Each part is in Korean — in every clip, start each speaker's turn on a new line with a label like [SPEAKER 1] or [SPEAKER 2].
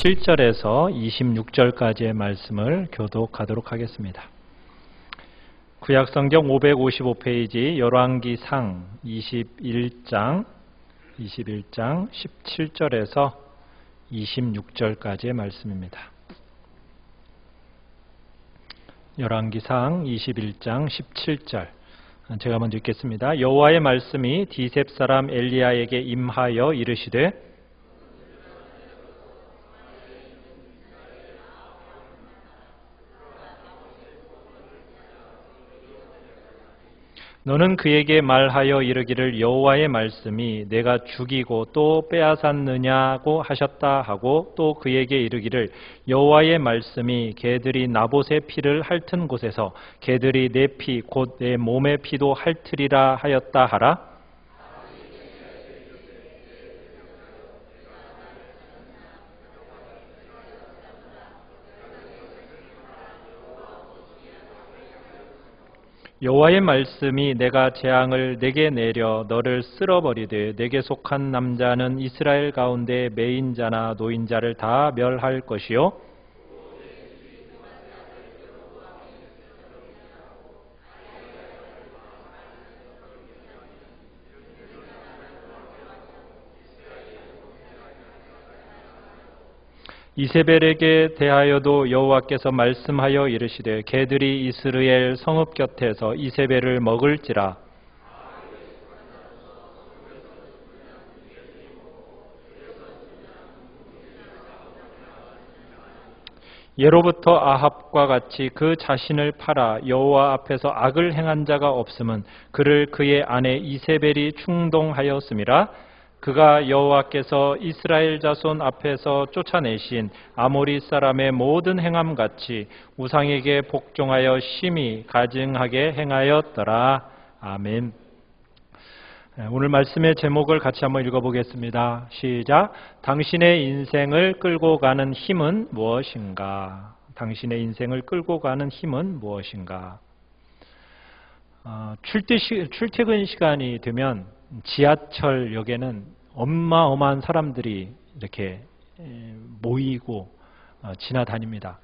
[SPEAKER 1] 17절에서 26절까지의 말씀을 교독하도록 하겠습니다. 구약성경 555페이지 열왕기상 21장 17절에서 26절까지의 말씀입니다. 열왕기상 21장 17절 제가 먼저 읽겠습니다. 여호와의 말씀이 디셉 사람 엘리야에게 임하여 이르시되 너는 그에게 말하여 이르기를 여호와의 말씀이 내가 죽이고 또 빼앗았느냐고 하셨다 하고 또 그에게 이르기를 여호와의 말씀이 개들이 나봇의 피를 핥은 곳에서 개들이 내 피 곧 내 몸의 피도 핥으리라 하였다 하라. 여호와의 말씀이 내가 재앙을 내게 내려 너를 쓸어버리되 내게 속한 남자는 이스라엘 가운데 매인자나 노인자를 다 멸할 것이요 이세벨에게 대하여도 여호와께서 말씀하여 이르시되 개들이 이스라엘 성읍 곁에서 이세벨을 먹을지라. 예로부터 아합과 같이 그 자신을 팔아 여호와 앞에서 악을 행한 자가 없음은 그를 그의 아내 이세벨이 충동하였음이라. 그가 여호와께서 이스라엘 자손 앞에서 쫓아내신 아모리 사람의 모든 행함같이 우상에게 복종하여 심히 가증하게 행하였더라. 아멘. 오늘 말씀의 제목을 같이 한번 읽어보겠습니다. 시작. 당신의 인생을 끌고 가는 힘은 무엇인가? 당신의 인생을 끌고 가는 힘은 무엇인가? 출퇴근 시간이 되면 지하철역에는 어마어마한 사람들이 이렇게 모이고 지나다닙니다.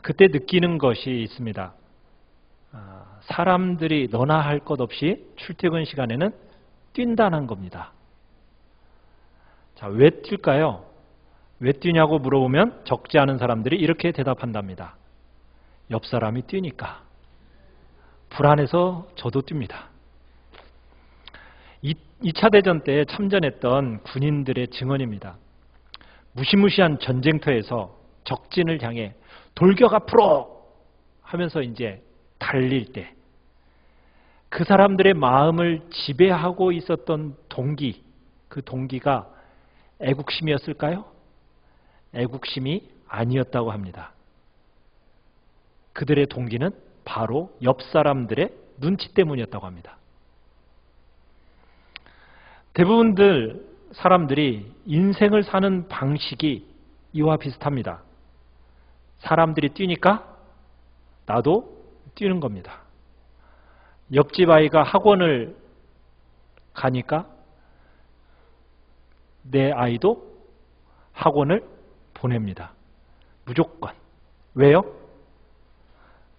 [SPEAKER 1] 그때 느끼는 것이 있습니다. 사람들이 너나 할 것 없이 출퇴근 시간에는 뛴다는 겁니다. 자, 왜 뛸까요? 왜 뛰냐고 물어보면 적지 않은 사람들이 이렇게 대답한답니다. 옆 사람이 뛰니까. 불안해서 저도 뜁니다. 2차 대전 때 참전했던 군인들의 증언입니다. 무시무시한 전쟁터에서 적진을 향해 돌격 앞으로 하면서 이제 달릴 때 그 사람들의 마음을 지배하고 있었던 동기, 그 동기가 애국심이었을까요? 애국심이 아니었다고 합니다. 그들의 동기는 바로 옆 사람들의 눈치 때문이었다고 합니다. 대부분들 사람들이 인생을 사는 방식이 이와 비슷합니다. 사람들이 뛰니까 나도 뛰는 겁니다. 옆집 아이가 학원을 가니까 내 아이도 학원을 보냅니다. 무조건. 왜요?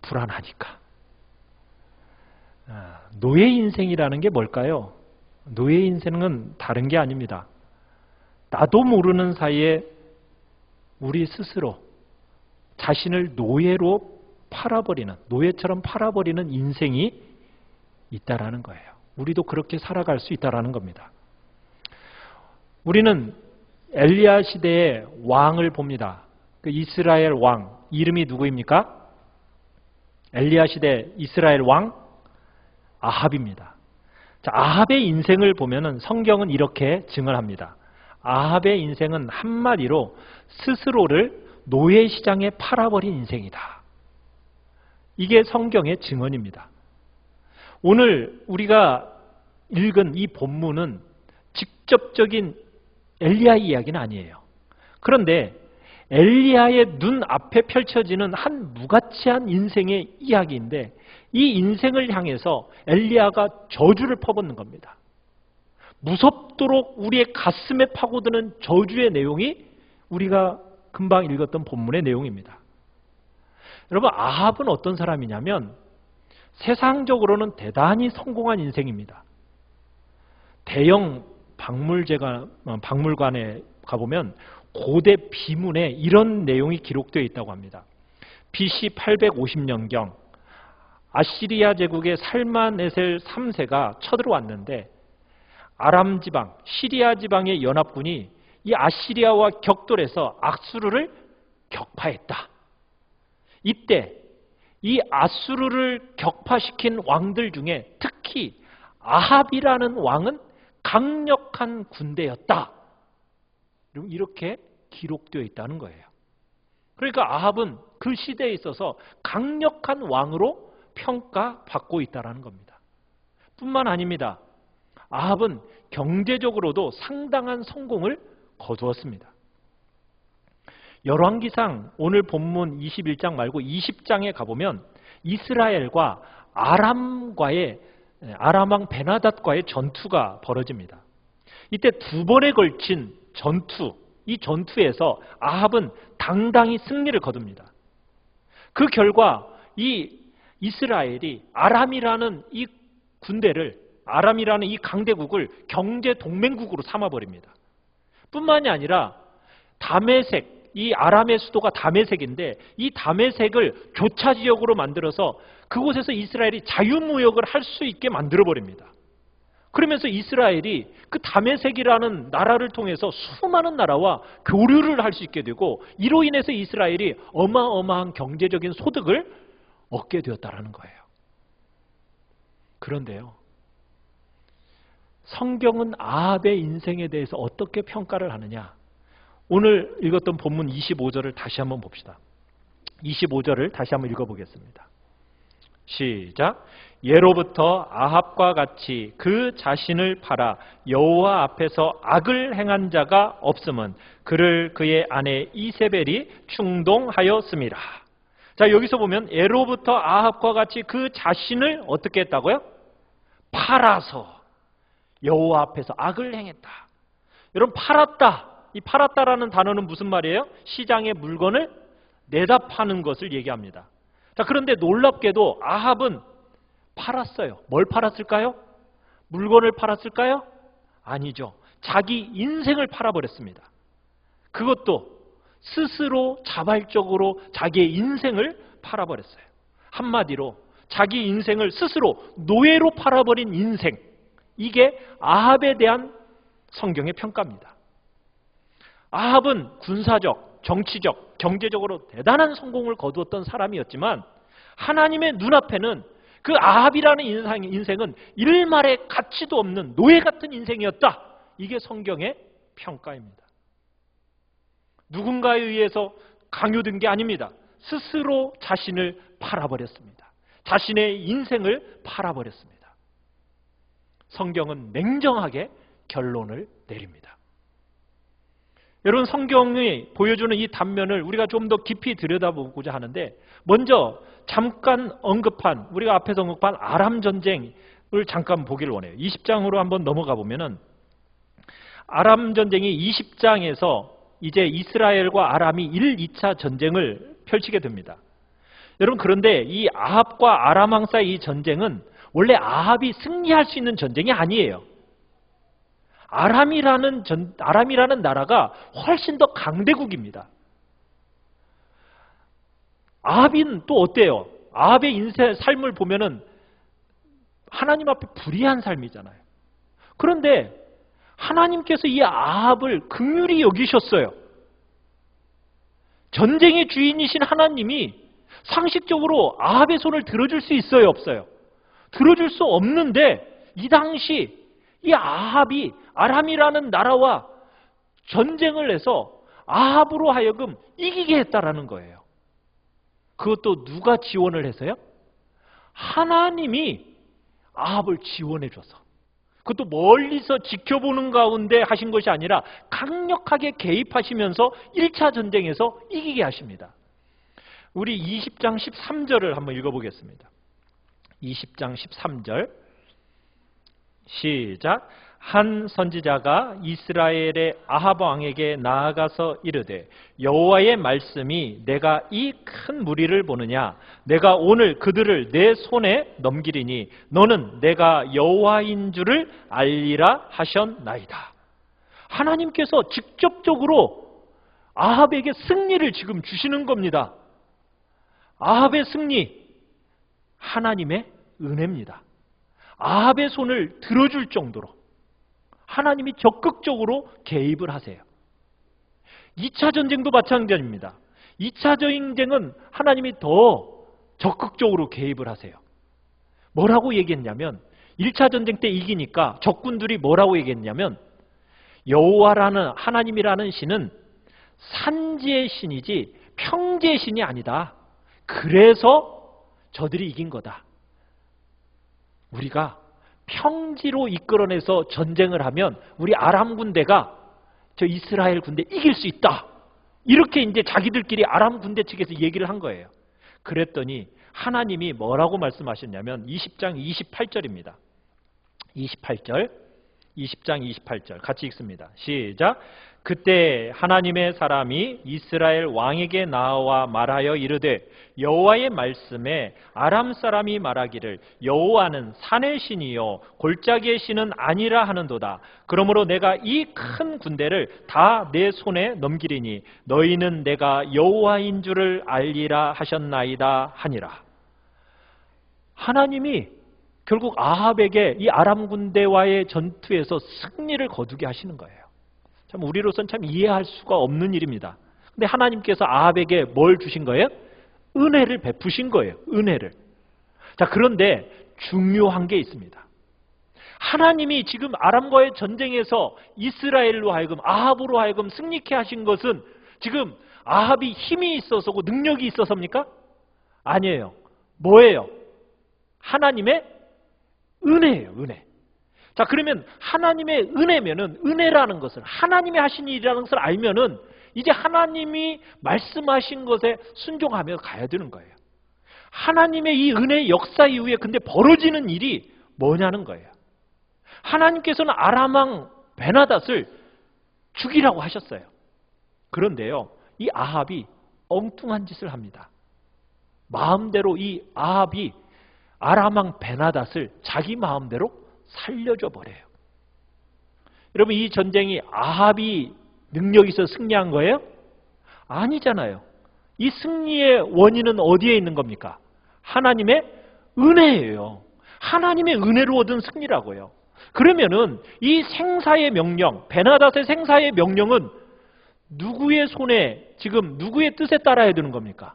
[SPEAKER 1] 불안하니까. 노예 인생이라는 게 뭘까요? 노예 인생은 다른 게 아닙니다. 나도 모르는 사이에 우리 스스로 자신을 노예로 팔아버리는, 노예처럼 팔아버리는 인생이 있다라는 거예요. 우리도 그렇게 살아갈 수 있다라는 겁니다. 우리는 엘리야 시대의 왕을 봅니다. 그 이스라엘 왕, 이름이 누구입니까? 엘리야 시대 이스라엘 왕 아합입니다. 자, 아합의 인생을 보면은 성경은 이렇게 증언합니다. 아합의 인생은 한마디로 스스로를 노예 시장에 팔아버린 인생이다. 이게 성경의 증언입니다. 오늘 우리가 읽은 이 본문은 직접적인 엘리야의 이야기는 아니에요. 그런데 엘리야의 눈앞에 펼쳐지는 한 무가치한 인생의 이야기인데 이 인생을 향해서 엘리야가 저주를 퍼붓는 겁니다. 무섭도록 우리의 가슴에 파고드는 저주의 내용이 우리가 금방 읽었던 본문의 내용입니다. 여러분, 아합은 어떤 사람이냐면 세상적으로는 대단히 성공한 인생입니다. 대형 박물관에 가보면 고대 비문에 이런 내용이 기록되어 있다고 합니다. BC 850년경 아시리아 제국의 살마네셀 3세가 쳐들어왔는데 아람 지방, 시리아 지방의 연합군이 이 아시리아와 격돌해서 아수르를 격파했다. 이때 이 아수르를 격파시킨 왕들 중에 특히 아합이라는 왕은 강력한 군대였다. 이렇게 기록되어 있다는 거예요. 그러니까 아합은 그 시대에 있어서 강력한 왕으로 평가받고 있다는 겁니다. 뿐만 아닙니다. 아합은 경제적으로도 상당한 성공을 거두었습니다. 열왕기상 오늘 본문 21장 말고 20장에 가보면 이스라엘과 아람왕 베나닷과의 전투가 벌어집니다. 이때 두 번에 걸친 전투, 이 전투에서 아합은 당당히 승리를 거둡니다. 그 결과 이 이스라엘이 아람이라는 이 군대를, 아람이라는 이 강대국을 경제 동맹국으로 삼아버립니다. 뿐만이 아니라 다메섹, 이 아람의 수도가 다메섹인데 이 다메섹을 교차 지역으로 만들어서 그곳에서 이스라엘이 자유무역을 할 수 있게 만들어버립니다. 그러면서 이스라엘이 그 다메섹이라는 나라를 통해서 수많은 나라와 교류를 할 수 있게 되고 이로 인해서 이스라엘이 어마어마한 경제적인 소득을 얻게 되었다는 거예요. 그런데요, 성경은 아합의 인생에 대해서 어떻게 평가를 하느냐? 오늘 읽었던 본문 25절을 다시 한번 봅시다. 25절을 다시 한번 읽어보겠습니다. 시작. 예로부터 아합과 같이 그 자신을 팔아 여호와 앞에서 악을 행한 자가 없음은 그를 그의 아내 이세벨이 충동하였음이라. 자, 여기서 보면 예로부터 아합과 같이 그 자신을 어떻게 했다고요? 팔아서 여호와 앞에서 악을 행했다. 여러분, 팔았다. 이 팔았다라는 단어는 무슨 말이에요? 시장에 물건을 내다 파는 것을 얘기합니다. 자, 그런데 놀랍게도 아합은 팔았어요. 뭘 팔았을까요? 물건을 팔았을까요? 아니죠. 자기 인생을 팔아버렸습니다. 그것도 스스로 자발적으로 자기의 인생을 팔아버렸어요. 한마디로 자기 인생을 스스로 노예로 팔아버린 인생, 이게 아합에 대한 성경의 평가입니다. 아합은 군사적, 정치적, 경제적으로 대단한 성공을 거두었던 사람이었지만 하나님의 눈앞에는 그 아합이라는 인생은 일말의 가치도 없는 노예 같은 인생이었다. 이게 성경의 평가입니다. 누군가에 의해서 강요된 게 아닙니다. 스스로 자신을 팔아버렸습니다. 자신의 인생을 팔아버렸습니다. 성경은 냉정하게 결론을 내립니다. 여러분, 성경이 보여주는 이 단면을 우리가 좀 더 깊이 들여다보고자 하는데, 먼저 잠깐 언급한, 우리가 앞에서 언급한 아람 전쟁을 잠깐 보기를 원해요. 20장으로 한번 넘어가 보면은 아람 전쟁이 20장에서 이제 이스라엘과 아람이 1, 2차 전쟁을 펼치게 됩니다. 여러분, 그런데 이 아합과 아람 왕 사이 이 전쟁은 원래 아합이 승리할 수 있는 전쟁이 아니에요. 아람이라는 나라가 훨씬 더 강대국입니다. 아합은 또 어때요? 아합의 인생 삶을 보면은 하나님 앞에 불의한 삶이잖아요. 그런데 하나님께서 이 아합을 긍휼히 여기셨어요. 전쟁의 주인이신 하나님이 상식적으로 아합의 손을 들어줄 수 있어요, 없어요? 들어줄 수 없는데 이 당시 이 아합이 아람이라는 나라와 전쟁을 해서 아합으로 하여금 이기게 했다라는 거예요. 그것도 누가 지원을 해서요? 하나님이 아합을 지원해 줘서. 그것도 멀리서 지켜보는 가운데 하신 것이 아니라 강력하게 개입하시면서 1차 전쟁에서 이기게 하십니다. 우리 20장 13절을 한번 읽어보겠습니다. 20장 13절 시작. 한 선지자가 이스라엘의 아합 왕에게 나아가서 이르되 여호와의 말씀이 내가 이 큰 무리를 보느냐 내가 오늘 그들을 내 손에 넘기리니 너는 내가 여호와인 줄을 알리라 하셨나이다. 하나님께서 직접적으로 아합에게 승리를 지금 주시는 겁니다. 아합의 승리, 하나님의 은혜입니다. 아합의 손을 들어줄 정도로 하나님이 적극적으로 개입을 하세요. 2차 전쟁도 마찬가지입니다. 2차 전쟁은 하나님이 더 적극적으로 개입을 하세요. 뭐라고 얘기했냐면 1차 전쟁 때 이기니까 적군들이 뭐라고 얘기했냐면 여호와라는 하나님이라는 신은 산지의 신이지 평지의 신이 아니다. 그래서 저들이 이긴 거다. 우리가 평지로 이끌어내서 전쟁을 하면 우리 아람 군대가 저 이스라엘 군대 이길 수 있다. 이렇게 이제 자기들끼리 아람 군대 측에서 얘기를 한 거예요. 그랬더니 하나님이 뭐라고 말씀하셨냐면 20장 28절입니다. 28절, 20장 28절 같이 읽습니다. 시작. 그때 하나님의 사람이 이스라엘 왕에게 나와 말하여 이르되 여호와의 말씀에 아람 사람이 말하기를 여호와는 산의 신이요 골짜기의 신은 아니라 하는도다. 그러므로 내가 이 큰 군대를 다 내 손에 넘기리니 너희는 내가 여호와인 줄을 알리라 하셨나이다 하니라. 하나님이 결국 아합에게 이 아람 군대와의 전투에서 승리를 거두게 하시는 거예요. 참 우리로서는 참 이해할 수가 없는 일입니다. 근데 하나님께서 아합에게 뭘 주신 거예요? 은혜를 베푸신 거예요. 은혜를. 자, 그런데 중요한 게 있습니다. 하나님이 지금 아람과의 전쟁에서 이스라엘로 하여금 아합으로 하여금 승리케 하신 것은 지금 아합이 힘이 있어서고 능력이 있어서입니까? 아니에요. 뭐예요? 하나님의 은혜예요. 은혜. 자, 그러면 하나님의 은혜면은 은혜라는 것을 하나님이 하신 일이라는 것을 알면은 이제 하나님이 말씀하신 것에 순종하며 가야 되는 거예요. 하나님의 이 은혜의 역사 이후에 근데 벌어지는 일이 뭐냐는 거예요. 하나님께서는 아람 왕 베나닷을 죽이라고 하셨어요. 그런데요, 이 아합이 엉뚱한 짓을 합니다. 마음대로 이 아합이 아람 왕 베나닷을 자기 마음대로 살려줘 버려요. 여러분, 이 전쟁이 아합이 능력이 있어서 승리한 거예요? 아니잖아요. 이 승리의 원인은 어디에 있는 겁니까? 하나님의 은혜예요. 하나님의 은혜로 얻은 승리라고요. 그러면은 이 생사의 명령, 베나닷의 생사의 명령은 누구의 손에 지금 누구의 뜻에 따라야 되는 겁니까?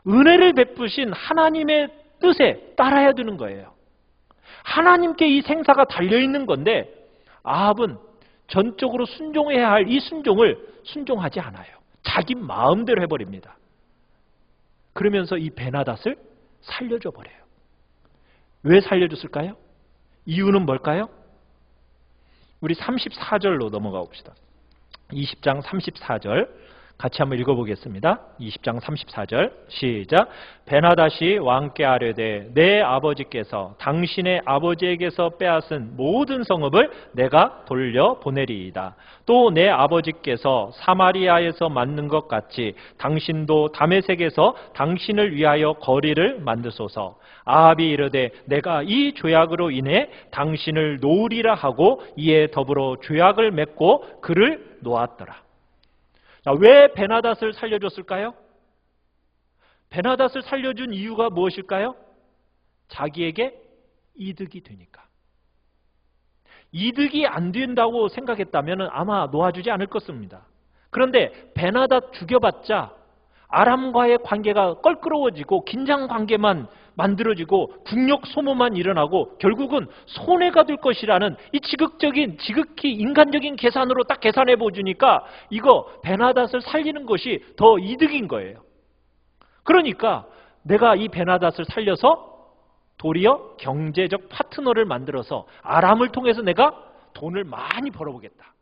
[SPEAKER 1] 은혜를 베푸신 하나님의 뜻에 따라야 되는 거예요. 하나님께 이 생사가 달려있는 건데 아합은 전적으로 순종해야 할 이 순종을 순종하지 않아요. 자기 마음대로 해버립니다. 그러면서 이 베나닷을 살려줘 버려요. 왜 살려줬을까요? 이유는 뭘까요? 우리 34절로 넘어가 봅시다. 20장 34절 같이 한번 읽어보겠습니다. 20장 34절 시작. 베나닷이 왕께 아뢰되 내 아버지께서 당신의 아버지에게서 빼앗은 모든 성읍을 내가 돌려보내리이다. 또 내 아버지께서 사마리아에서 만든 것 같이 당신도 다메섹에서 당신을 위하여 거리를 만드소서. 아합이 이르되 내가 이 조약으로 인해 당신을 놓으리라 하고 이에 더불어 조약을 맺고 그를 놓았더라. 자, 왜 베나닷을 살려줬을까요? 베나닷을 살려준 이유가 무엇일까요? 자기에게 이득이 되니까. 이득이 안 된다고 생각했다면 아마 놓아주지 않을 것입니다. 그런데 베나닷 죽여봤자 아람과의 관계가 껄끄러워지고 긴장 관계만 만들어지고 국력 소모만 일어나고 결국은 손해가 될 것이라는 이 지극히 인간적인 계산으로 딱 계산해 보주니까 이거 베나닷을 살리는 것이 더 이득인 거예요. 그러니까 내가 이 베나닷을 살려서 도리어 경제적 파트너를 만들어서 아람을 통해서 내가 돈을 많이 벌어보겠다.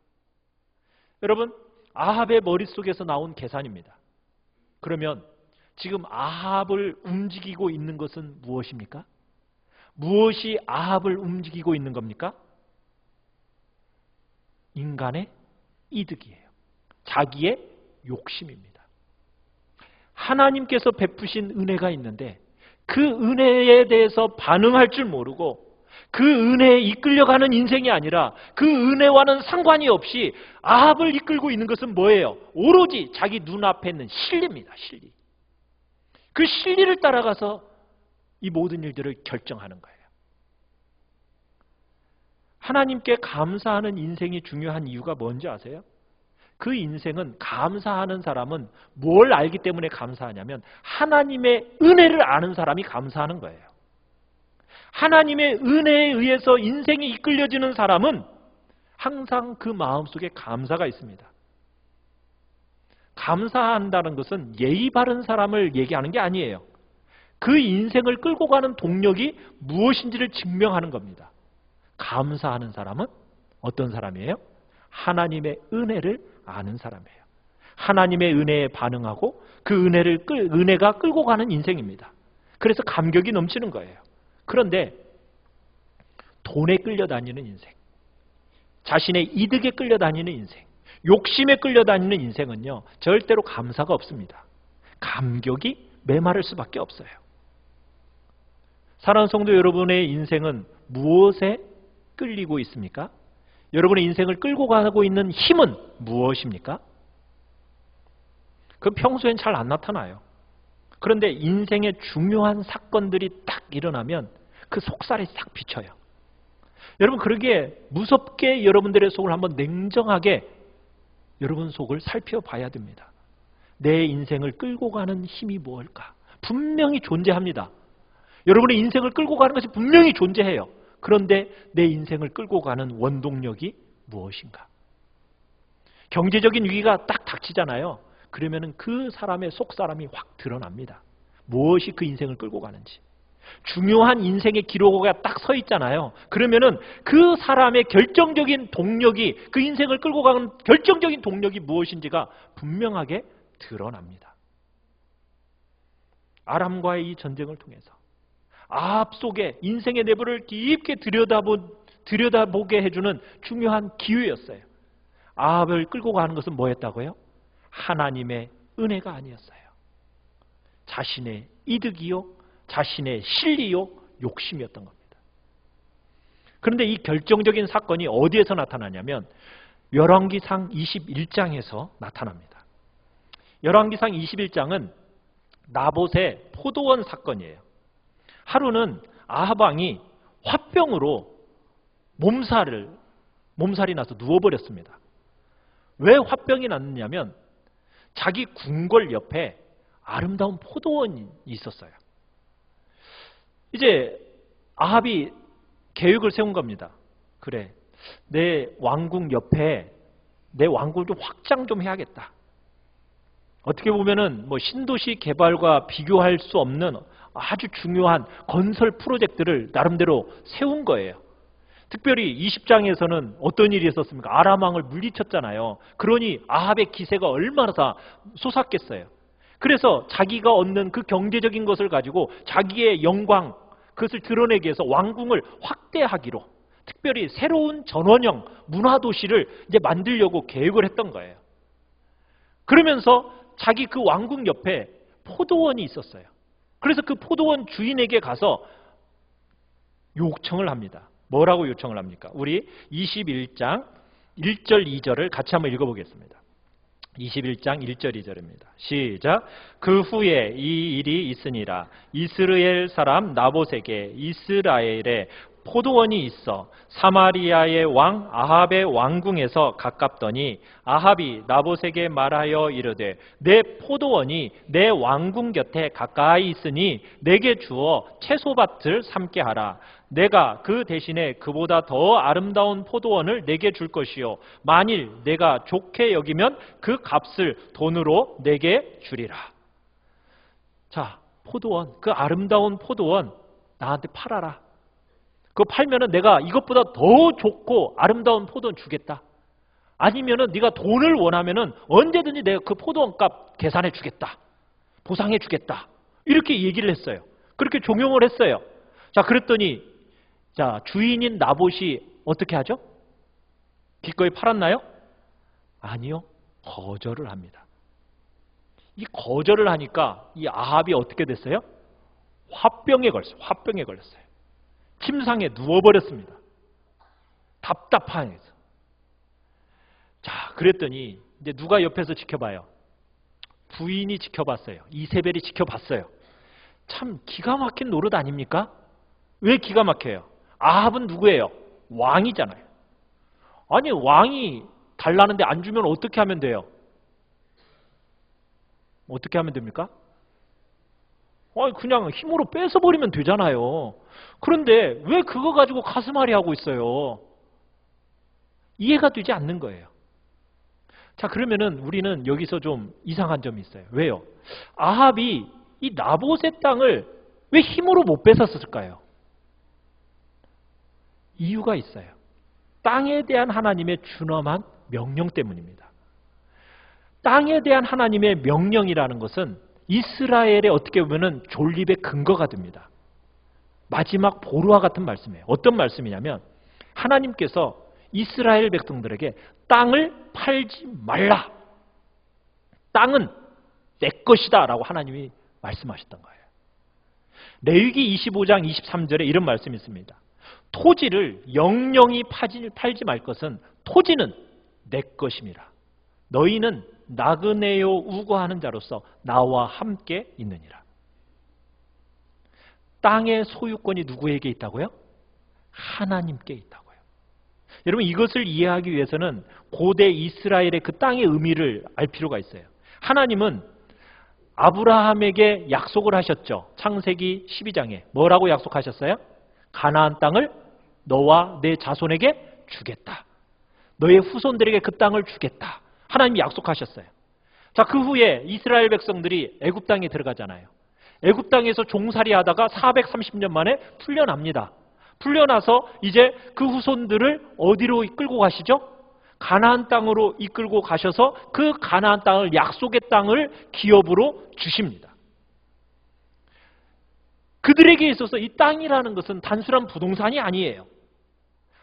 [SPEAKER 1] 여러분, 아합의 머릿속에서 나온 계산입니다. 그러면 지금 아합을 움직이고 있는 것은 무엇입니까? 무엇이 아합을 움직이고 있는 겁니까?
[SPEAKER 2] 인간의 이득이에요. 자기의 욕심입니다. 하나님께서 베푸신 은혜가 있는데 그 은혜에 대해서 반응할 줄 모르고 그 은혜에 이끌려가는 인생이 아니라 그 은혜와는 상관이 없이 아합을 이끌고 있는 것은 뭐예요? 오로지 자기 눈앞에 있는 실리입니다. 실리. 그 실리를 따라가서 이 모든 일들을 결정하는 거예요. 하나님께 감사하는 인생이 중요한 이유가 뭔지 아세요? 그 인생은 감사하는 사람은 뭘 알기 때문에 감사하냐면 하나님의 은혜를 아는 사람이 감사하는 거예요. 하나님의 은혜에 의해서 인생이 이끌려지는 사람은 항상 그 마음속에 감사가 있습니다. 감사한다는 것은 예의 바른 사람을 얘기하는 게 아니에요. 그 인생을 끌고 가는 동력이 무엇인지를 증명하는 겁니다. 감사하는 사람은 어떤 사람이에요? 하나님의 은혜를 아는 사람이에요. 하나님의 은혜에 반응하고 그 은혜가 끌고 가는 인생입니다. 그래서 감격이 넘치는 거예요. 그런데 돈에 끌려다니는 인생, 자신의 이득에 끌려다니는 인생, 욕심에 끌려다니는 인생은요, 절대로 감사가 없습니다. 감격이 메마를 수밖에 없어요. 사랑하는 성도 여러분의 인생은 무엇에 끌리고 있습니까? 여러분의 인생을 끌고 가고 있는 힘은 무엇입니까? 그건 평소엔 잘 안 나타나요. 그런데 인생의 중요한 사건들이 딱 일어나면 그 속살이 싹 비쳐요. 여러분, 그러기에 무섭게 여러분들의 속을 한번 냉정하게 여러분 속을 살펴봐야 됩니다. 내 인생을 끌고 가는 힘이 무엇일까? 분명히 존재합니다. 여러분의 인생을 끌고 가는 것이 분명히 존재해요. 그런데 내 인생을 끌고 가는 원동력이 무엇인가? 경제적인 위기가 딱 닥치잖아요. 그러면은 그 사람의 속사람이 확 드러납니다. 무엇이 그 인생을 끌고 가는지. 중요한 인생의 기록가 딱 서 있잖아요. 그러면은 그 사람의 결정적인 동력이, 그 인생을 끌고 가는 결정적인 동력이 무엇인지가 분명하게 드러납니다. 아람과의 이 전쟁을 통해서 아합 속에 인생의 내부를 깊게 들여다보게 해주는 중요한 기회였어요. 아합을 끌고 가는 것은 뭐였다고요? 하나님의 은혜가 아니었어요. 자신의 이득이요, 자신의 실리요, 욕심이었던 겁니다. 그런데 이 결정적인 사건이 어디에서 나타나냐면 열왕기상 21장에서 나타납니다. 열왕기상 21장은 나봇의 포도원 사건이에요. 하루는 아합 왕이 화병으로 몸살이 나서 누워버렸습니다. 왜 화병이 났느냐면 자기 궁궐 옆에 아름다운 포도원이 있었어요. 이제 아합이 계획을 세운 겁니다. 그래, 내 왕궁 옆에 내 왕궁을 좀 확장 좀 해야겠다. 어떻게 보면은 뭐 신도시 개발과 비교할 수 없는 아주 중요한 건설 프로젝트를 나름대로 세운 거예요. 특별히 20장에서는 어떤 일이 있었습니까? 아람 왕을 물리쳤잖아요. 그러니 아합의 기세가 얼마나 솟았겠어요. 그래서 자기가 얻는 그 경제적인 것을 가지고 자기의 영광, 그것을 드러내기 위해서 왕궁을 확대하기로, 특별히 새로운 전원형 문화도시를 이제 만들려고 계획을 했던 거예요. 그러면서 자기 그 왕궁 옆에 포도원이 있었어요. 그래서 그 포도원 주인에게 가서 요청을 합니다. 뭐라고 요청을 합니까? 우리 21장 1절 2절을 같이 한번 읽어보겠습니다. 21장 1절 2절입니다. 시작. 그 후에 이 일이 있으니라. 이스라엘 사람 나봇에게 이스라엘에 포도원이 있어 사마리아의 왕 아합의 왕궁에서 가깝더니 아합이 나봇에게 말하여 이르되 내 포도원이 내 왕궁 곁에 가까이 있으니 내게 주어 채소밭을 삼게 하라. 내가 그 대신에 그보다 더 아름다운 포도원을 내게 줄 것이요 만일 내가 좋게 여기면 그 값을 돈으로 내게 주리라. 자, 포도원, 그 아름다운 포도원 나한테 팔아라. 그거 팔면은 내가 이것보다 더 좋고 아름다운 포도원 주겠다. 아니면은 네가 돈을 원하면은 언제든지 내가 그 포도원 값 계산해 주겠다. 보상해 주겠다. 이렇게 얘기를 했어요. 그렇게 종용을 했어요. 자, 그랬더니 자, 주인인 나봇이 어떻게 하죠? 기꺼이 팔았나요? 아니요. 거절을 합니다. 이 거절을 하니까 이 아합이 어떻게 됐어요? 화병에 걸렸어요. 침상에 누워버렸습니다. 답답해서. 자, 그랬더니 이제 누가 옆에서 지켜봐요? 부인이 지켜봤어요. 이세벨이 지켜봤어요. 참 기가 막힌 노릇 아닙니까? 왜 기가 막혀요? 아합은 누구예요? 왕이잖아요. 아니, 왕이 달라는데 안 주면 어떻게 하면 돼요? 어떻게 하면 됩니까? 그냥 힘으로 뺏어버리면 되잖아요. 그런데 왜 그거 가지고 가슴앓이 하고 있어요? 이해가 되지 않는 거예요. 자, 그러면은 우리는 여기서 좀 이상한 점이 있어요. 왜요? 아합이 이 나봇의 땅을 왜 힘으로 못 뺏었을까요? 이유가 있어요. 땅에 대한 하나님의 준엄한 명령 때문입니다. 땅에 대한 하나님의 명령이라는 것은 이스라엘의 어떻게 보면은 존립의 근거가 됩니다. 마지막 보루와 같은 말씀이에요. 어떤 말씀이냐면 하나님께서 이스라엘 백성들에게 땅을 팔지 말라. 땅은 내 것이다 라고 하나님이 말씀하셨던 거예요. 레위기 25장 23절에 이런 말씀이 있습니다. 토지를 영영이 팔지 말 것은 토지는 내 것임이라. 너희는 나그네요 우거하는 자로서 나와 함께 있느니라. 땅의 소유권이 누구에게 있다고요? 하나님께 있다고요. 여러분, 이것을 이해하기 위해서는 고대 이스라엘의 그 땅의 의미를 알 필요가 있어요. 하나님은 아브라함에게 약속을 하셨죠. 창세기 12장에 뭐라고 약속하셨어요? 가나안 땅을 너와 내 자손에게 주겠다. 너의 후손들에게 그 땅을 주겠다. 하나님이 약속하셨어요. 자, 그 후에 이스라엘 백성들이 애굽 땅에 들어가잖아요. 애굽 땅에서 종살이 하다가 430년 만에 풀려납니다. 풀려나서 이제 그 후손들을 어디로 이끌고 가시죠? 가나안 땅으로 이끌고 가셔서 그 가나안 땅을, 약속의 땅을 기업으로 주십니다. 그들에게 있어서 이 땅이라는 것은 단순한 부동산이 아니에요.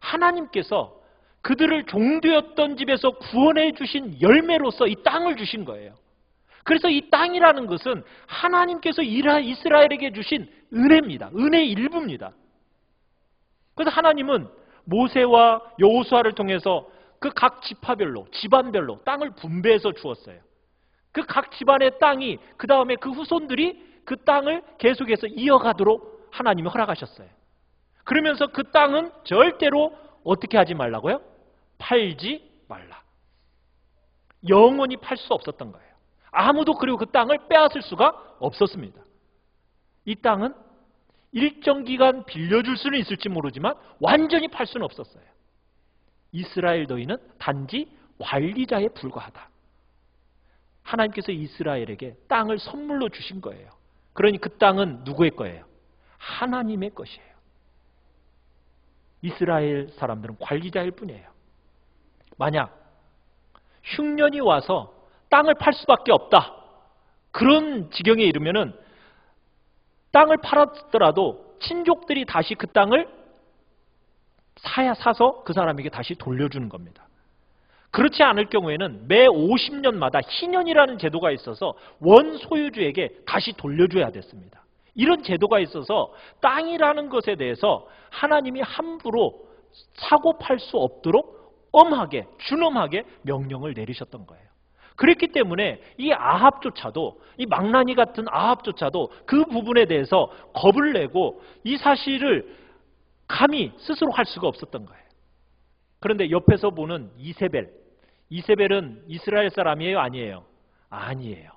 [SPEAKER 2] 하나님께서 그들을 종되었던 집에서 구원해 주신 열매로서 이 땅을 주신 거예요. 그래서 이 땅이라는 것은 하나님께서 이스라엘에게 주신 은혜입니다. 은혜의 일부입니다. 그래서 하나님은 모세와 여호수아를 통해서 그 각 지파별로, 집안별로 땅을 분배해서 주었어요. 그 각 집안의 땅이 그 다음에 그 후손들이 그 땅을 계속해서 이어가도록 하나님이 허락하셨어요. 그러면서 그 땅은 절대로 어떻게 하지 말라고요? 팔지 말라. 영원히 팔 수 없었던 거예요. 아무도 그리고 그 땅을 빼앗을 수가 없었습니다. 이 땅은 일정 기간 빌려줄 수는 있을지 모르지만 완전히 팔 수는 없었어요. 이스라엘 너희는 단지 관리자에 불과하다. 하나님께서 이스라엘에게 땅을 선물로 주신 거예요. 그러니 그 땅은 누구의 거예요? 하나님의 것이에요. 이스라엘 사람들은 관리자일 뿐이에요. 만약 흉년이 와서 땅을 팔 수밖에 없다. 그런 지경에 이르면은 땅을 팔았더라도 친족들이 다시 그 땅을 사서 그 사람에게 다시 돌려주는 겁니다. 그렇지 않을 경우에는 매 50년마다 희년이라는 제도가 있어서 원 소유주에게 다시 돌려줘야 됐습니다. 이런 제도가 있어서 땅이라는 것에 대해서 하나님이 함부로 사고 팔 수 없도록 엄하게, 준엄하게 명령을 내리셨던 거예요. 그랬기 때문에 이 아합조차도, 이 망나니 같은 아합조차도 그 부분에 대해서 겁을 내고 이 사실을 감히 스스로 할 수가 없었던 거예요. 그런데 옆에서 보는 이세벨은 이스라엘 사람이에요? 아니에요? 아니에요.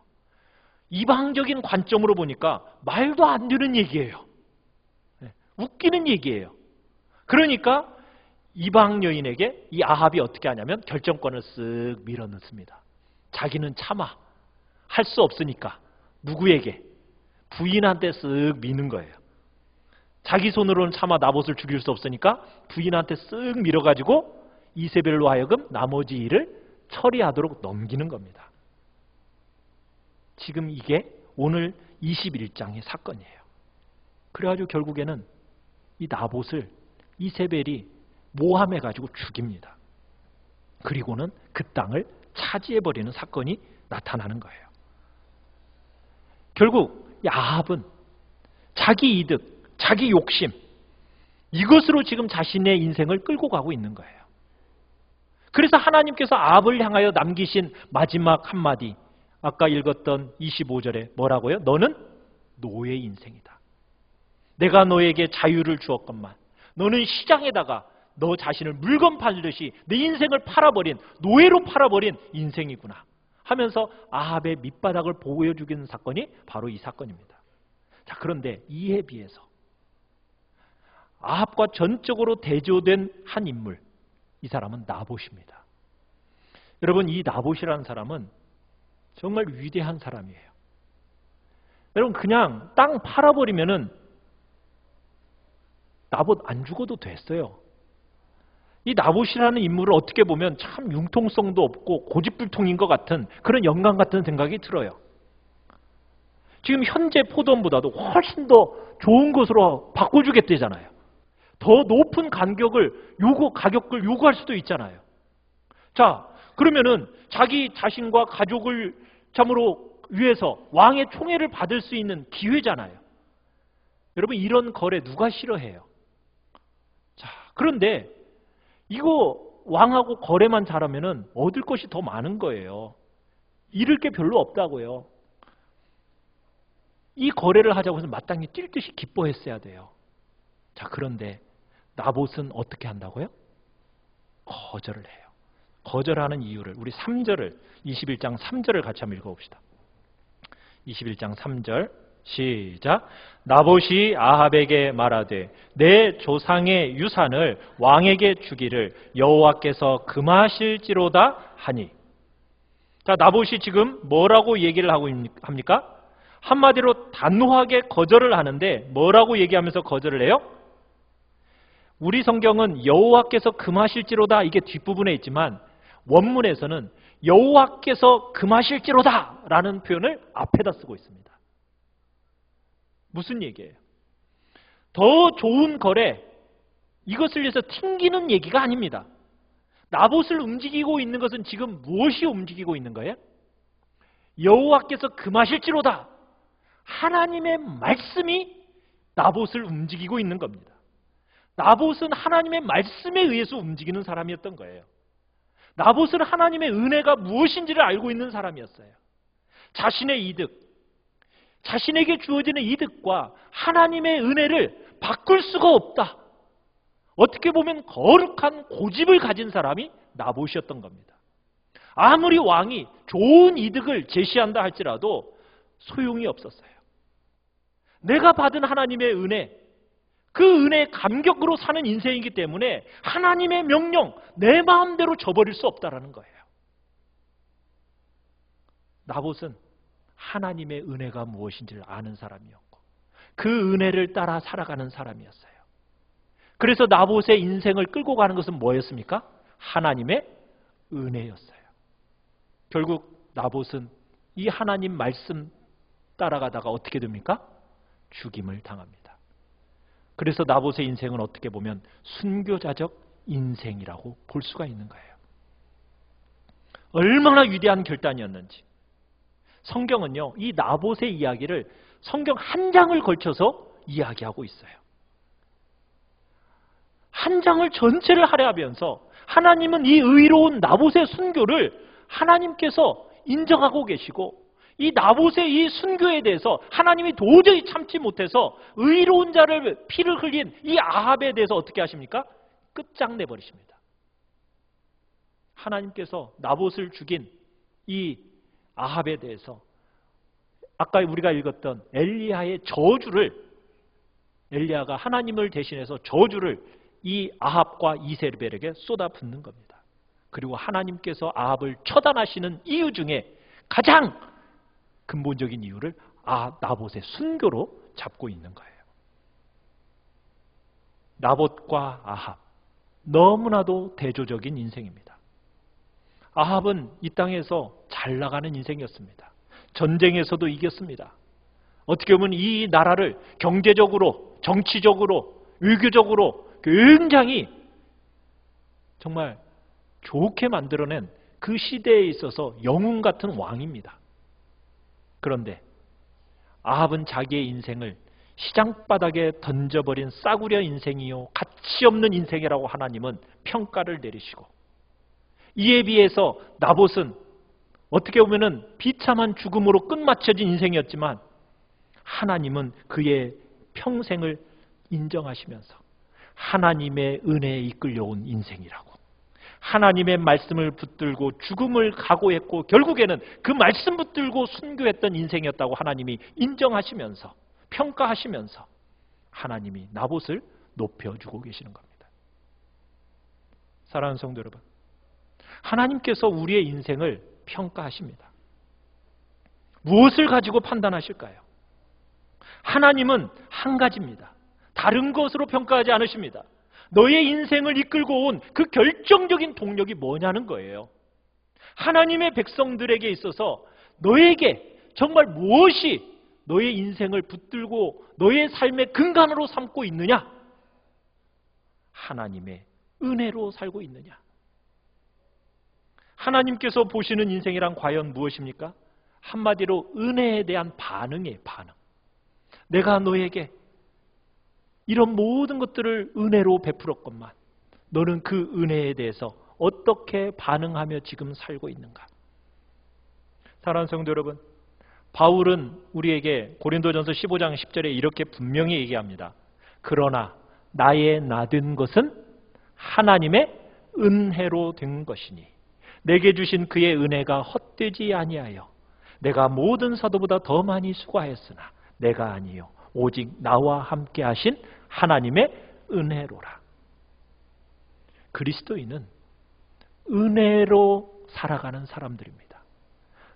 [SPEAKER 2] 이방적인 관점으로 보니까 말도 안 되는 얘기예요. 웃기는 얘기예요. 그러니까 이방 여인에게 이 아합이 어떻게 하냐면 결정권을 쓱 밀어넣습니다. 자기는 참아. 할 수 없으니까. 누구에게? 부인한테 쓱 미는 거예요. 자기 손으로는 차마 나봇을 죽일 수 없으니까 부인한테 쓱 밀어가지고 이세벨로 하여금 나머지 일을 처리하도록 넘기는 겁니다. 지금 이게 오늘 21장의 사건이에요. 그래가지고 결국에는 이 나봇을 이세벨이 모함해가지고 죽입니다. 그리고는 그 땅을 차지해버리는 사건이 나타나는 거예요. 결국 이 아합은 자기 이득, 자기 욕심, 이것으로 지금 자신의 인생을 끌고 가고 있는 거예요. 그래서 하나님께서 아합을 향하여 남기신 마지막 한마디, 아까 읽었던 25절에 뭐라고요? 너는 노예 인생이다. 내가 너에게 자유를 주었건만 너는 시장에다가 너 자신을 물건 팔듯이 내 인생을 팔아버린, 노예로 팔아버린 인생이구나 하면서 아합의 밑바닥을 보여주기는 사건이 바로 이 사건입니다. 자, 그런데 이에 비해서 아합과 전적으로 대조된 한 인물, 이 사람은 나봇입니다. 여러분, 이 나봇이라는 사람은 정말 위대한 사람이에요. 여러분, 그냥 땅 팔아버리면은 나봇 안 죽어도 됐어요. 이 나봇이라는 인물을 어떻게 보면 참 융통성도 없고 고집불통인 것 같은 그런 영감 같은 생각이 들어요. 지금 현재 포도원보다도 훨씬 더 좋은 것으로 바꿔주겠다잖아요. 더 높은 가격을 요구할 수도 있잖아요. 자, 그러면은 자기 자신과 가족을 참으로 위해서 왕의 총애를 받을 수 있는 기회잖아요. 여러분, 이런 거래 누가 싫어해요? 자, 그런데 이거 왕하고 거래만 잘하면은 얻을 것이 더 많은 거예요. 잃을 게 별로 없다고요. 이 거래를 하자고 해서 마땅히 뛸 듯이 기뻐했어야 돼요. 자, 그런데 나봇은 어떻게 한다고요? 거절을 해요. 거절하는 이유를 우리 3절을 21장 3절을 같이 한번 읽어봅시다. 21장 3절 시작. 나봇이 아합에게 말하되 내 조상의 유산을 왕에게 주기를 여호와께서 금하실지로다 하니. 자, 나봇이 지금 뭐라고 얘기를 하고 합니까? 한마디로 단호하게 거절을 하는데 뭐라고 얘기하면서 거절을 해요? 우리 성경은 여호와께서 금하실지로다 이게 뒷부분에 있지만 원문에서는 여호와께서 금하실지로다 라는 표현을 앞에다 쓰고 있습니다. 무슨 얘기예요? 더 좋은 거래, 이것을 위해서 튕기는 얘기가 아닙니다. 나봇을 움직이고 있는 것은 지금 무엇이 움직이고 있는 거예요? 여호와께서 금하실지로다. 하나님의 말씀이 나봇을 움직이고 있는 겁니다. 나봇은 하나님의 말씀에 의해서 움직이는 사람이었던 거예요. 나봇은 하나님의 은혜가 무엇인지를 알고 있는 사람이었어요. 자신의 이득, 자신에게 주어지는 이득과 하나님의 은혜를 바꿀 수가 없다. 어떻게 보면 거룩한 고집을 가진 사람이 나봇이었던 겁니다. 아무리 왕이 좋은 이득을 제시한다 할지라도 소용이 없었어요. 내가 받은 하나님의 은혜, 그 은혜의 감격으로 사는 인생이기 때문에 하나님의 명령, 내 마음대로 저버릴 수 없다라는 거예요. 나봇은 하나님의 은혜가 무엇인지를 아는 사람이었고 그 은혜를 따라 살아가는 사람이었어요. 그래서 나봇의 인생을 끌고 가는 것은 뭐였습니까? 하나님의 은혜였어요. 결국 나봇은 이 하나님 말씀 따라가다가 어떻게 됩니까? 죽임을 당합니다. 그래서 나봇의 인생은 어떻게 보면 순교자적 인생이라고 볼 수가 있는 거예요. 얼마나 위대한 결단이었는지. 성경은요, 이 나봇의 이야기를 성경 한 장을 걸쳐서 이야기하고 있어요. 한 장을 전체를 할애하면서 하나님은 이 의로운 나봇의 순교를 하나님께서 인정하고 계시고 이 나봇의 이 순교에 대해서 하나님이 도저히 참지 못해서 의로운 자를 피를 흘린 이 아합에 대해서 어떻게 하십니까? 끝장내버리십니다. 하나님께서 나봇을 죽인 이 아합에 대해서 아까 우리가 읽었던 엘리야의 저주를, 엘리야가 하나님을 대신해서 저주를 이 아합과 이세벨에게 쏟아붓는 겁니다. 그리고 하나님께서 아합을 처단하시는 이유 중에 가장 근본적인 이유를 나봇의 순교로 잡고 있는 거예요. 나봇과 아합, 너무나도 대조적인 인생입니다. 아합은 이 땅에서 잘 나가는 인생이었습니다. 전쟁에서도 이겼습니다. 어떻게 보면 이 나라를 경제적으로, 정치적으로, 외교적으로 굉장히 정말 좋게 만들어낸 그 시대에 있어서 영웅 같은 왕입니다. 그런데 아합은 자기의 인생을 시장바닥에 던져버린 싸구려 인생이요, 가치 없는 인생이라고 하나님은 평가를 내리시고, 이에 비해서 나봇은 어떻게 보면은 비참한 죽음으로 끝마쳐진 인생이었지만 하나님은 그의 평생을 인정하시면서 하나님의 은혜에 이끌려온 인생이라고, 하나님의 말씀을 붙들고 죽음을 각오했고 결국에는 그 말씀 붙들고 순교했던 인생이었다고 하나님이 인정하시면서 평가하시면서 하나님이 나봇을 높여주고 계시는 겁니다. 사랑하는 성도 여러분, 하나님께서 우리의 인생을 평가하십니다. 무엇을 가지고 판단하실까요? 하나님은 한 가지입니다. 다른 것으로 평가하지 않으십니다. 너의 인생을 이끌고 온 그 결정적인 동력이 뭐냐는 거예요. 하나님의 백성들에게 있어서 너에게 정말 무엇이 너의 인생을 붙들고 너의 삶의 근간으로 삼고 있느냐? 하나님의 은혜로 살고 있느냐? 하나님께서 보시는 인생이란 과연 무엇입니까? 한마디로 은혜에 대한 반응이에요. 반응. 내가 너에게 이런 모든 것들을 은혜로 베풀었건만 너는 그 은혜에 대해서 어떻게 반응하며 지금 살고 있는가? 사랑하는 성도 여러분, 바울은 우리에게 고린도전서 15장 10절에 이렇게 분명히 얘기합니다. 그러나 나의 나된 것은 하나님의 은혜로 된 것이니 내게 주신 그의 은혜가 헛되지 아니하여 내가 모든 사도보다 더 많이 수고하였으나 내가 아니요 오직 나와 함께 하신 하나님의 은혜로라. 그리스도인은 은혜로 살아가는 사람들입니다.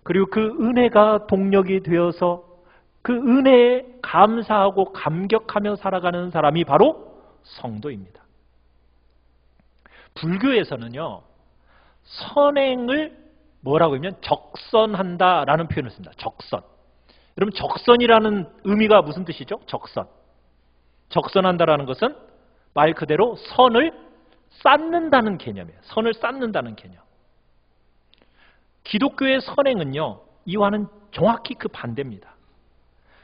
[SPEAKER 2] 그리고 그 은혜가 동력이 되어서 그 은혜에 감사하고 감격하며 살아가는 사람이 바로 성도입니다. 불교에서는요, 선행을 뭐라고 하면 적선한다라는 표현을 씁니다. 적선. 여러분, 적선이라는 의미가 무슨 뜻이죠? 적선. 적선한다라는 것은 말 그대로 선을 쌓는다는 개념이에요. 선을 쌓는다는 개념. 기독교의 선행은요, 이와는 정확히 그 반대입니다.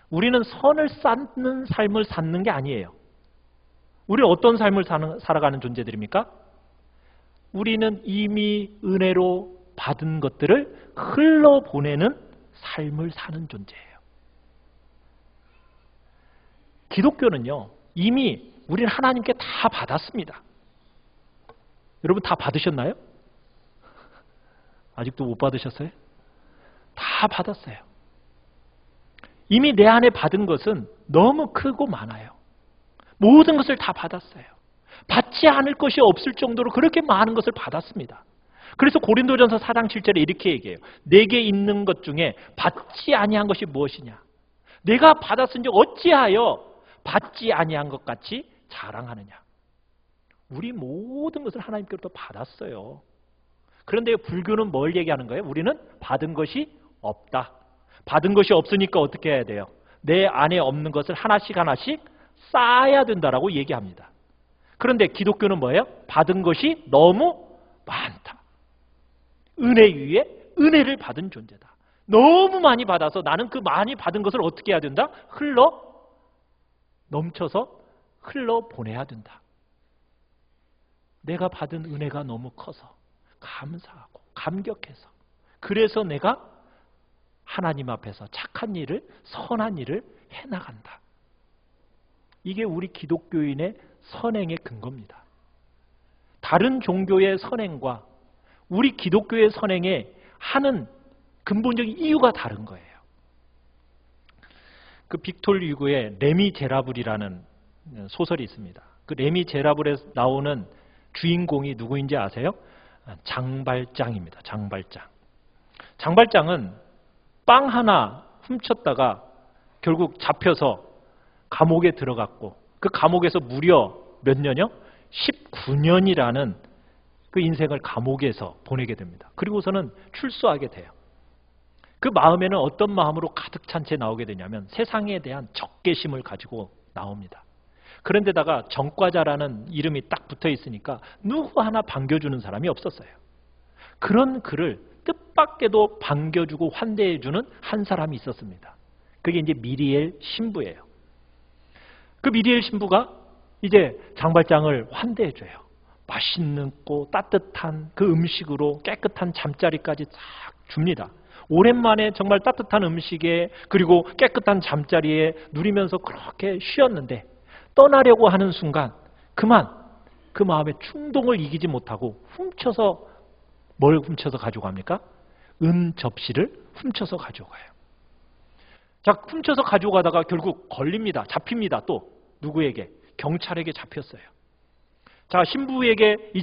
[SPEAKER 2] 우리는 선을 쌓는 삶을 사는 게 아니에요. 우리는 어떤 삶을 살아가는 존재들입니까? 우리는 이미 은혜로 받은 것들을 흘러보내는 삶을 사는 존재예요. 기독교는요, 이미 우리는 하나님께 다 받았습니다. 여러분 다 받으셨나요? 아직도 못 받으셨어요? 다 받았어요. 이미 내 안에 받은 것은 너무 크고 많아요. 모든 것을 다 받았어요. 받지 않을 것이 없을 정도로 그렇게 많은 것을 받았습니다. 그래서 고린도전서 4장 7절에 이렇게 얘기해요. 내게 있는 것 중에 받지 아니한 것이 무엇이냐? 내가 받았은즉 어찌하여 받지 아니한 것 같이 자랑하느냐? 우리 모든 것을 하나님께로부터 받았어요. 그런데 불교는 뭘 얘기하는 거예요? 우리는 받은 것이 없다. 받은 것이 없으니까 어떻게 해야 돼요? 내 안에 없는 것을 하나씩 하나씩 쌓아야 된다라고 얘기합니다. 그런데 기독교는 뭐예요? 받은 것이 너무 많다. 은혜 위에 은혜를 받은 존재다. 너무 많이 받아서 나는 그 많이 받은 것을 어떻게 해야 된다? 넘쳐서 흘러 보내야 된다. 내가 받은 은혜가 너무 커서 감사하고 감격해서, 그래서 내가 하나님 앞에서 착한 일을, 선한 일을 해나간다. 이게 우리 기독교인의 선행의 근거입니다. 다른 종교의 선행과 우리 기독교의 선행에 하는 근본적인 이유가 다른 거예요. 그 빅톨 유고의 레미제라블이라는 소설이 있습니다. 그 레미제라블에 나오는 주인공이 누구인지 아세요? 장발장입니다. 장발장. 장발장은 빵 하나 훔쳤다가 결국 잡혀서 감옥에 들어갔고, 그 감옥에서 무려 몇 년이요? 19년이라는 그 인생을 감옥에서 보내게 됩니다. 그리고서는 출소하게 돼요. 그 마음에는 어떤 마음으로 가득 찬 채 나오게 되냐면 세상에 대한 적개심을 가지고 나옵니다. 그런데다가 정과자라는 이름이 딱 붙어 있으니까 누구 하나 반겨주는 사람이 없었어요. 그런 그를 뜻밖에도 반겨주고 환대해주는 한 사람이 있었습니다. 그게 이제 미리엘 신부예요. 그 미리엘 신부가 이제 장발장을 환대해줘요. 맛있는 따뜻한 그 음식으로 깨끗한 잠자리까지 쫙 줍니다. 오랜만에 정말 따뜻한 음식에 그리고 깨끗한 잠자리에 누리면서 그렇게 쉬었는데 떠나려고 하는 순간 그만 그 마음의 충동을 이기지 못하고 뭘 훔쳐서 가져갑니까? 은 접시를 훔쳐서 가져가요. 자, 훔쳐서 가져가다가 결국 걸립니다. 잡힙니다. 또 누구에게? 경찰에게 잡혔어요. 자, 신부에게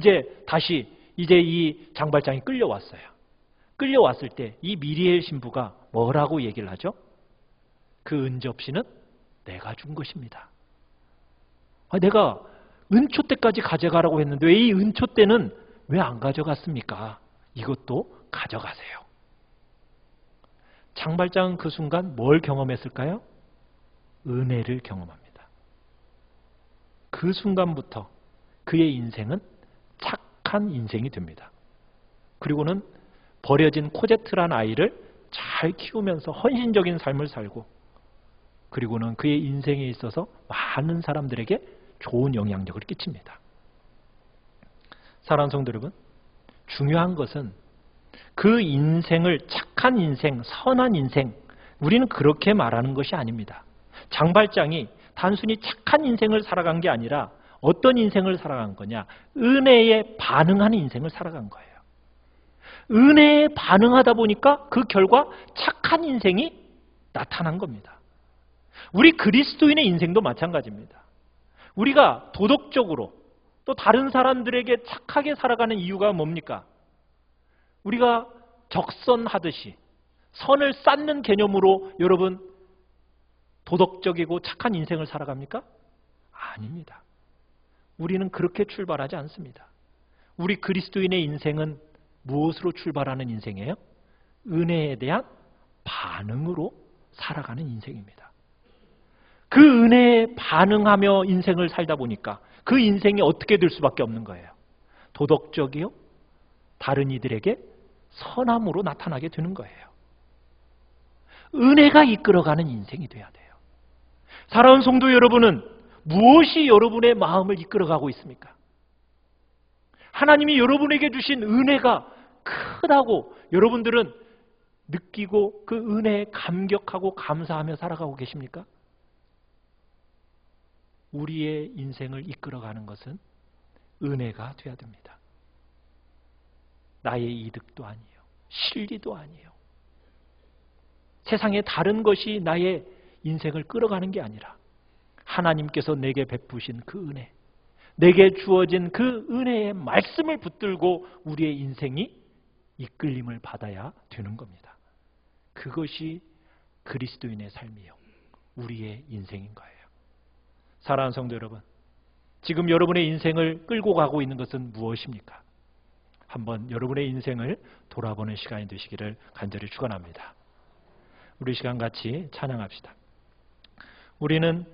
[SPEAKER 2] 다시 이 장발장이 끌려왔어요. 끌려왔을 때 이 미리엘 신부가 뭐라고 얘기를 하죠? 그 은접시는 내가 준 것입니다. 내가 은초 때까지 가져가라고 했는데 왜 이 은초 때는 왜 안 가져갔습니까? 이것도 가져가세요. 장발장은 그 순간 뭘 경험했을까요? 은혜를 경험합니다. 그 순간부터 그의 인생은 착한 인생이 됩니다. 그리고는 버려진 코제트란 아이를 잘 키우면서 헌신적인 삶을 살고 그리고는 그의 인생에 있어서 많은 사람들에게 좋은 영향력을 끼칩니다. 사랑하는 성도 여러분, 중요한 것은 그 인생을 착한 인생, 선한 인생, 우리는 그렇게 말하는 것이 아닙니다. 장발장이 단순히 착한 인생을 살아간 게 아니라 어떤 인생을 살아간 거냐? 은혜에 반응하는 인생을 살아간 거예요. 은혜에 반응하다 보니까 그 결과 착한 인생이 나타난 겁니다. 우리 그리스도인의 인생도 마찬가지입니다. 우리가 도덕적으로 또 다른 사람들에게 착하게 살아가는 이유가 뭡니까? 우리가 적선하듯이 선을 쌓는 개념으로 여러분 도덕적이고 착한 인생을 살아갑니까? 아닙니다. 우리는 그렇게 출발하지 않습니다. 우리 그리스도인의 인생은 무엇으로 출발하는 인생이에요? 은혜에 대한 반응으로 살아가는 인생입니다. 그 은혜에 반응하며 인생을 살다 보니까 그 인생이 어떻게 될 수밖에 없는 거예요. 도덕적이요? 다른 이들에게 선함으로 나타나게 되는 거예요. 은혜가 이끌어가는 인생이 돼야 돼요. 사랑하는 성도 여러분은 무엇이 여러분의 마음을 이끌어가고 있습니까? 하나님이 여러분에게 주신 은혜가 크다고 여러분들은 느끼고 그 은혜에 감격하고 감사하며 살아가고 계십니까? 우리의 인생을 이끌어가는 것은 은혜가 돼야 됩니다. 나의 이득도 아니에요. 실리도 아니에요. 세상의 다른 것이 나의 인생을 끌어가는 게 아니라 하나님께서 내게 베푸신 그 은혜, 내게 주어진 그 은혜의 말씀을 붙들고 우리의 인생이 이끌림을 받아야 되는 겁니다. 그것이 그리스도인의 삶이요, 우리의 인생인 거예요. 사랑하는 성도 여러분, 지금 여러분의 인생을 끌고 가고 있는 것은 무엇입니까? 한번 여러분의 인생을 돌아보는 시간이 되시기를 간절히 축원합니다. 우리 시간 같이 찬양합시다. 우리는